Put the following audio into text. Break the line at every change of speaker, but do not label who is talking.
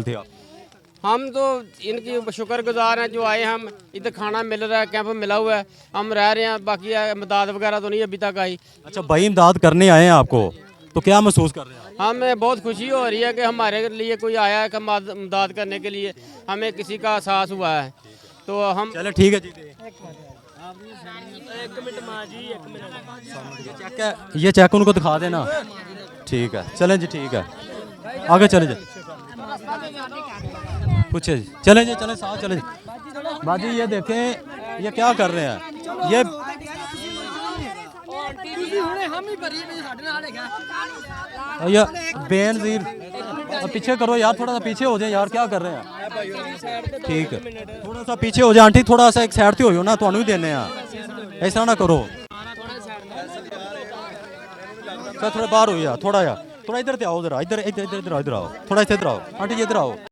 थे आप?
हम तो इनकी शुक्रगुजार हैं जो आए, हम इधर खाना मिल रहा है, कैंप मिला हुआ है, हम रह रहे हैं, बाकी इमदाद वगैरह तो नहीं अभी तक आई।
अच्छा, भाई इमदाद करने आए हैं आपको, तो क्या महसूस कर रहे हैं आप?
हमें बहुत खुशी हो रही है कि हमारे लिए कोई आया है इमदाद करने के लिए, हमें किसी का एहसास हुआ है तो हम।
चले ठीक है जी। ये चेक उनको दिखा देना। ठीक है, चलें जी, ठीक है, आगे चले जी, पूछे जी, चलें जी, चलें साथ चलें जी। बाजी ये देखें, ये क्या कर रहे हैं, ये बेनज़ीर, पीछे करो यार, थोड़ा सा पीछे हो जाए यार, क्या कर रहे हैं? ठीक है, थोड़ा सा पीछे हो जाए आंटी, थोड़ा सा एक साइड से हो ना, ਤੁਹਾਨੂੰ ही देने ऐसा ना करो। थोड़ा बाहर हो यार, थोड़ा इधर आओ, इधर आओ, इधर आओ, थोड़ा इधर आओ आंटी जी, इधर आओ।